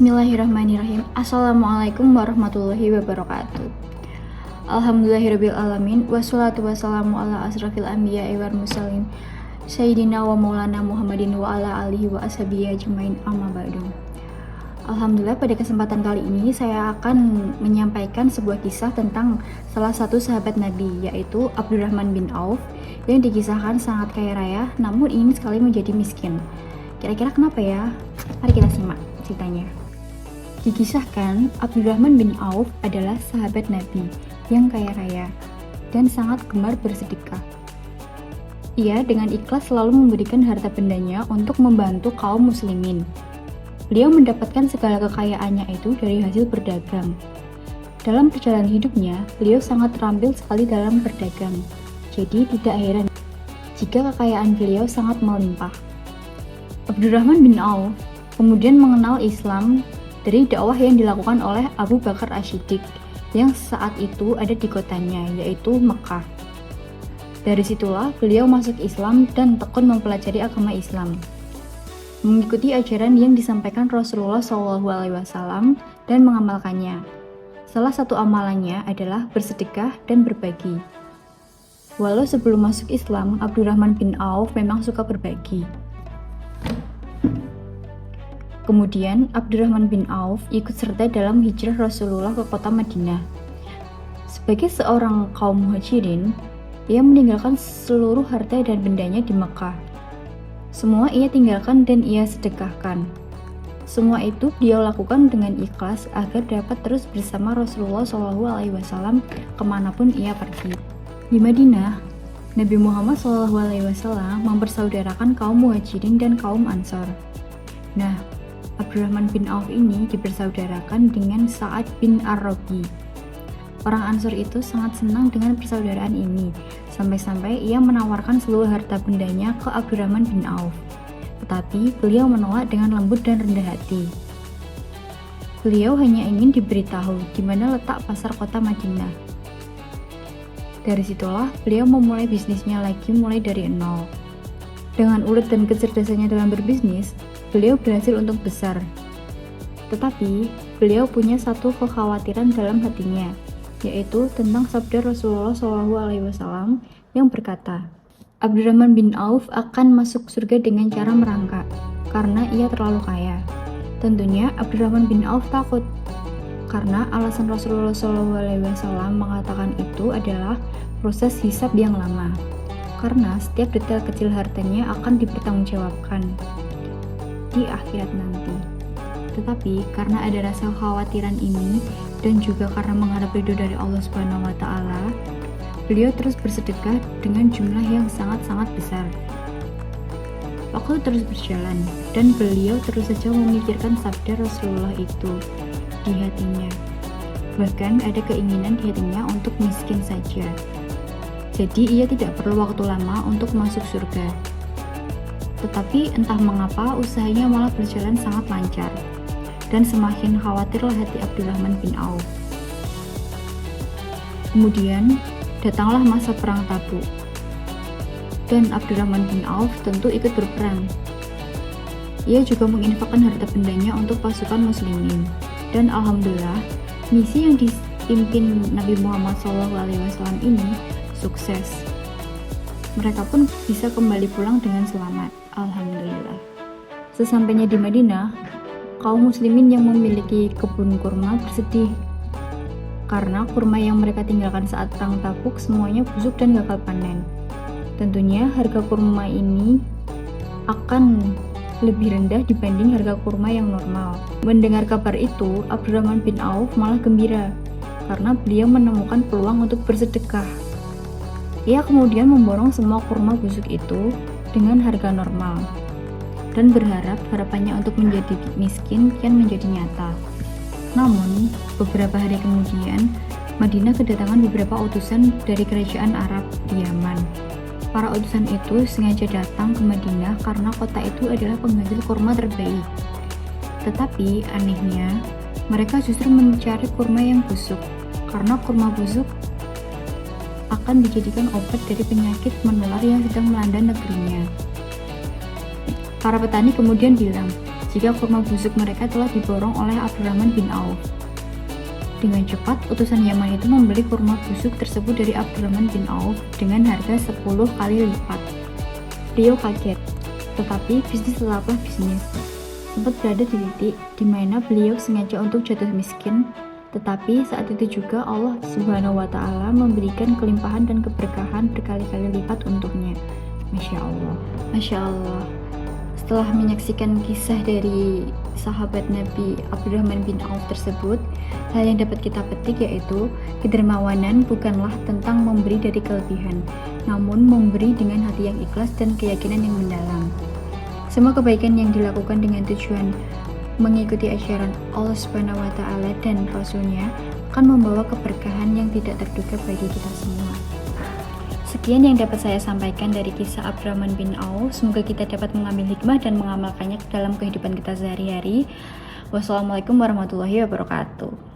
Bismillahirrahmanirrahim. Assalamualaikum warahmatullahi wabarakatuh. Alhamdulillahirabbil alamin wassalatu wassalamu ala asrafil anbiya'i wal mursalin sayyidina wa maulana Muhammadin wa ala alihi wa ashabihi ajmain amma ba'du. Alhamdulillah, pada kesempatan kali ini saya akan menyampaikan sebuah kisah tentang salah satu sahabat Nabi, yaitu Abdurrahman bin Auf, yang dikisahkan sangat kaya raya namun ingin sekali menjadi miskin. Kira-kira kenapa ya? Mari kita simak ceritanya. Dikisahkan Abdurrahman bin Auf adalah sahabat Nabi yang kaya raya dan sangat gemar bersedekah. Ia dengan ikhlas selalu memberikan harta bendanya untuk membantu kaum muslimin. Beliau mendapatkan segala kekayaannya itu dari hasil berdagang. Dalam perjalanan hidupnya, beliau sangat terampil sekali dalam berdagang. Jadi tidak heran jika kekayaan beliau sangat melimpah. Abdurrahman bin Auf kemudian mengenal Islam dari dakwah yang dilakukan oleh Abu Bakar As-Siddiq yang saat itu ada di kotanya, yaitu Mekah. Dari situlah beliau masuk Islam dan tekun mempelajari agama Islam, mengikuti ajaran yang disampaikan Rasulullah SAW dan mengamalkannya. Salah satu amalannya adalah bersedekah dan berbagi. Walau sebelum masuk Islam, Abdurrahman bin Auf memang suka berbagi. Kemudian Abdurrahman bin Auf ikut serta dalam hijrah Rasulullah ke kota Madinah. Sebagai seorang kaum muhajirin, ia meninggalkan seluruh harta dan bendanya di Mekah. Semua ia tinggalkan dan ia sedekahkan. Semua itu dia lakukan dengan ikhlas agar dapat terus bersama Rasulullah SAW kemanapun ia pergi. Di Madinah, Nabi Muhammad SAW mempersaudarakan kaum muhajirin dan kaum ansor. Nah, Abdurrahman bin Auf ini dipersaudarakan dengan Sa'ad bin Ar-Rabi. Orang Ansor itu sangat senang dengan persaudaraan ini, sampai-sampai ia menawarkan seluruh harta bendanya ke Abdurrahman bin Auf. Tetapi beliau menolak dengan lembut dan rendah hati. Beliau hanya ingin diberitahu di mana letak pasar kota Madinah. Dari situlah beliau memulai bisnisnya lagi mulai dari nol. Dengan ulet dan kecerdasannya dalam berbisnis, beliau berhasil untuk besar. Tetapi, beliau punya satu kekhawatiran dalam hatinya, yaitu tentang sabda Rasulullah SAW yang berkata, Abdurrahman bin Auf akan masuk surga dengan cara merangkak, karena ia terlalu kaya. Tentunya Abdurrahman bin Auf takut, karena alasan Rasulullah SAW mengatakan itu adalah proses hisab yang lama, karena setiap detail kecil hartanya akan dipertanggungjawabkan di akhirat nanti. Tetapi karena ada rasa kekhawatiran ini dan juga karena mengharap ridho dari Allah Subhanahu wa taala, beliau terus bersedekah dengan jumlah yang sangat-sangat besar. Waktu terus berjalan dan beliau terus saja memikirkan sabda Rasulullah itu di hatinya. Bahkan ada keinginan di hatinya untuk miskin saja. Jadi ia tidak perlu waktu lama untuk masuk surga. Tetapi entah mengapa usahanya malah berjalan sangat lancar, dan semakin khawatirlah hati Abdurrahman bin Auf. Kemudian datanglah masa perang Tabuk, dan Abdurrahman bin Auf tentu ikut berperang. Ia juga menginfakkan harta bendanya untuk pasukan muslimin, dan alhamdulillah misi yang dipimpin Nabi Muhammad SAW ini sukses. Mereka pun bisa kembali pulang dengan selamat. Alhamdulillah. Sesampainya di Madinah, kaum muslimin yang memiliki kebun kurma bersedih karena kurma yang mereka tinggalkan saat perang Tabuk semuanya busuk dan gagal panen. Tentunya harga kurma ini akan lebih rendah dibanding harga kurma yang normal. Mendengar kabar itu, Abdurrahman bin Auf malah gembira karena beliau menemukan peluang untuk bersedekah. Ia kemudian memborong semua kurma busuk itu dengan harga normal dan berharap harapannya untuk menjadi miskin kian menjadi nyata. Namun, beberapa hari kemudian, Madinah kedatangan beberapa utusan dari kerajaan Arab di Yaman. Para utusan itu sengaja datang ke Madinah karena kota itu adalah penghasil kurma terbaik. Tetapi anehnya, mereka justru mencari kurma yang busuk karena kurma busuk akan dijadikan obat dari penyakit menular yang sedang melanda negerinya. Para petani kemudian bilang, jika kurma busuk mereka telah diborong oleh Abdurrahman bin Auf. Dengan cepat, utusan Yaman itu membeli kurma busuk tersebut dari Abdurrahman bin Auf dengan harga 10 kali lipat. Beliau kaget, tetapi bisnis tetaplah bisnis. Sempat berada di titik di mana beliau sengaja untuk jatuh miskin, tetapi saat itu juga Allah Subhanahu wa Ta'ala memberikan kelimpahan dan keberkahan berkali-kali lipat untuknya. Masya Allah, Masya Allah. Setelah menyaksikan kisah dari sahabat Nabi Abdurrahman bin Auf tersebut, hal yang dapat kita petik yaitu kedermawanan bukanlah tentang memberi dari kelebihan, namun memberi dengan hati yang ikhlas dan keyakinan yang mendalam. Semua kebaikan yang dilakukan dengan tujuan mengikuti ajaran Allah Subhanahu wa Ta'ala dan Rasul-Nya akan membawa keberkahan yang tidak terduga bagi kita semua. Sekian yang dapat saya sampaikan dari kisah Abdurrahman bin Auf. Semoga kita dapat mengambil hikmah dan mengamalkannya dalam kehidupan kita sehari-hari. Wassalamualaikum warahmatullahi wabarakatuh.